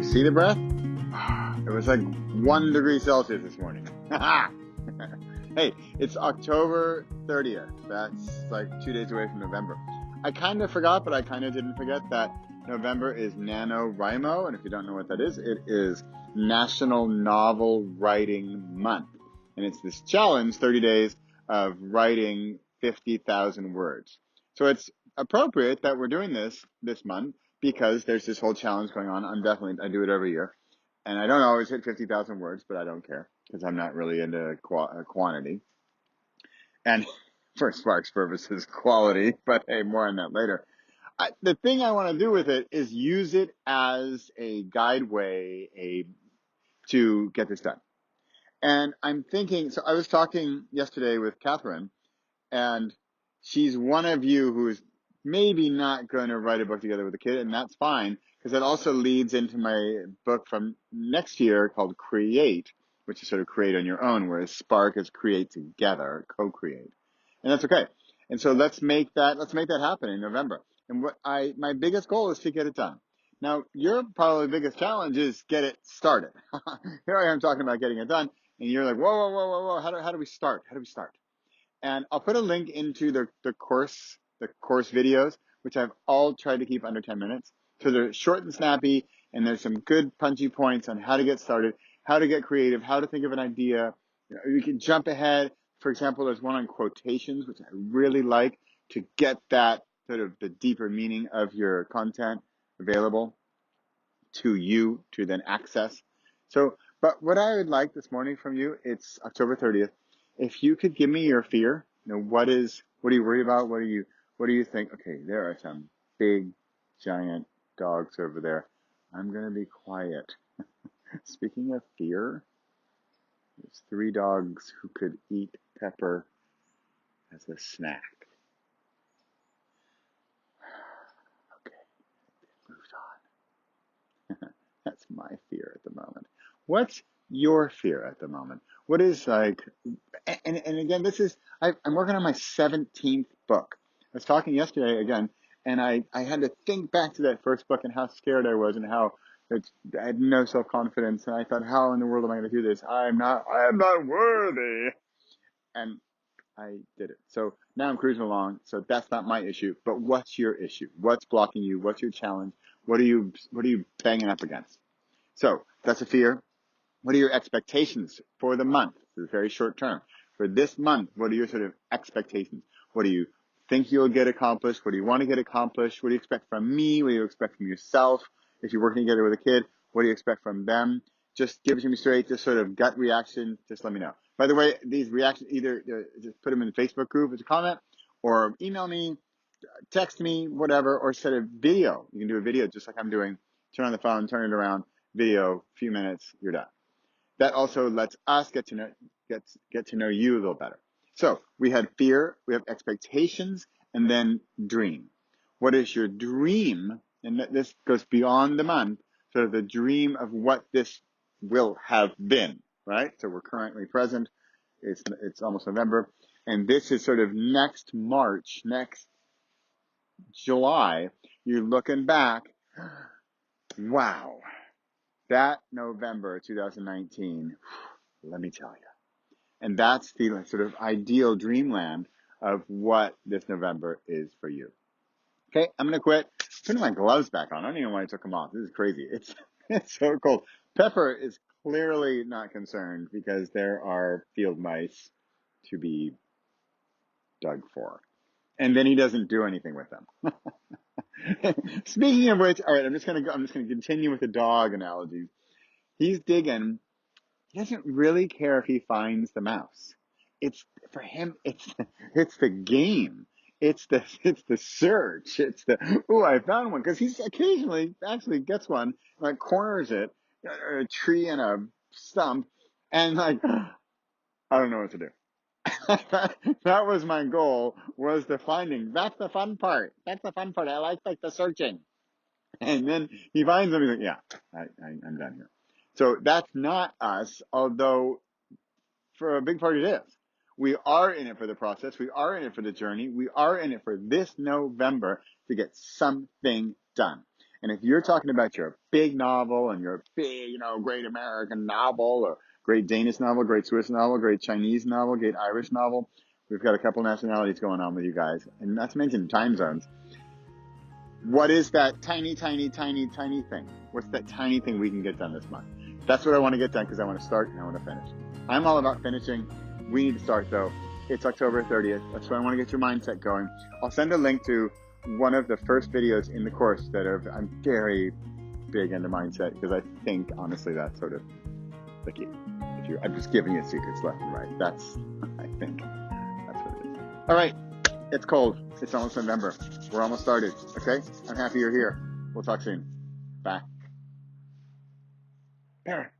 see the breath? It was like 1 degree Celsius this morning. Hey, it's October 30th. That's like 2 days away from November. I kind of forgot, but I kind of didn't forget that November is NaNoWriMo. And if you don't know what that is, it is National Novel Writing Month. And it's this challenge, 30 days of writing 50,000 words. So it's appropriate that we're doing this month because there's this whole challenge going on. I do it every year. And I don't always hit 50,000 words, but I don't care because I'm not really into quantity. And for Spark's purposes, quality, but hey, more on that later. The thing I want to do with it is use it as a guideway to get this done. And I'm thinking, so I was talking yesterday with Catherine, and she's one of you who's maybe not going to write a book together with a kid, and that's fine, because that also leads into my book from next year called Create, which is sort of create on your own, whereas Spark is create together, co-create. And that's okay. And so let's make that happen in November. And my biggest goal is to get it done. Now, your probably biggest challenge is get it started. Here I am talking about getting it done, and you're like, whoa, how do we start? How do we start? And I'll put a link into the course videos, which I've all tried to keep under 10 minutes. So they're short and snappy, and there's some good punchy points on how to get started, how to get creative, how to think of an idea. You can jump ahead. For example, there's one on quotations, which I really like to get that sort of the deeper meaning of your content available to you to then access. So, but what I would like this morning from you, it's October 30th. If you could give me your fear, what are you worried about? What do you think? Okay, there are some big, giant dogs over there. I'm going to be quiet. Speaking of fear, there's 3 dogs who could eat Pepper as a snack. Okay, moved on. That's my fear at the moment. What's your fear at the moment? What is like, and again, I'm working on my 17th book. I was talking yesterday again, and I had to think back to that first book and how scared I was and how I had no self-confidence. And I thought, how in the world am I going to do this? I am not worthy. And I did it. So now I'm cruising along. So that's not my issue, but what's your issue? What's blocking you? What's your challenge? What are you banging up against? So that's a fear. What are your expectations for the month? It's very short term. For this month, what are your sort of expectations? What do you think you'll get accomplished? What do you want to get accomplished? What do you expect from me? What do you expect from yourself? If you're working together with a kid, what do you expect from them? Just give it to me straight, just sort of gut reaction. Just let me know. By the way, these reactions, either just put them in the Facebook group as a comment or email me, text me, whatever, or set a video. You can do a video just like I'm doing. Turn on the phone, turn it around, video, few minutes, you're done. That also lets us get to know you a little better. So we had fear, we have expectations, and then dream. What is your dream? And this goes beyond the month, sort of the dream of what this will have been, right? So we're currently present. It's almost November. And this is sort of next March, next July. You're looking back. Wow. That November 2019, let me tell you. And that's the sort of ideal dreamland of what this November is for you. Okay, I'm going to quit. Putting my gloves back on. I don't even know why I took them off. This is crazy. It's so cold. Pepper is clearly not concerned because there are field mice to be dug for. And then he doesn't do anything with them. Speaking of which, all right, I'm just gonna continue with the dog analogy. He's digging. He doesn't really care if he finds the mouse. For him, it's the game. It's the search. It's I found one, because he's occasionally actually gets one, like corners it, a tree and a stump, and like I don't know what to do. That was my goal, was the finding. That's the fun part. I like the searching. And then he finds them. He's like, yeah, I'm done here. So that's not us, although for a big part it is. We are in it for the process. We are in it for the journey. We are in it for this November to get something done. And if you're talking about your big novel and your big, great American novel or great Danish novel, great Swiss novel, great Chinese novel, great Irish novel, we've got a couple nationalities going on with you guys. And not to mention time zones. What is that tiny, tiny, tiny, tiny thing? What's that tiny thing we can get done this month? That's what I want to get done because I want to start and I want to finish. I'm all about finishing. We need to start though. It's October 30th. That's why I want to get your mindset going. I'll send a link to one of the first videos in the course I'm very big into mindset because I think honestly that's sort of the key. I'm just giving you secrets left and right. I think that's what it is. All right. It's cold. It's almost November. We're almost started. Okay? I'm happy you're here. We'll talk soon. Bye. Parrot.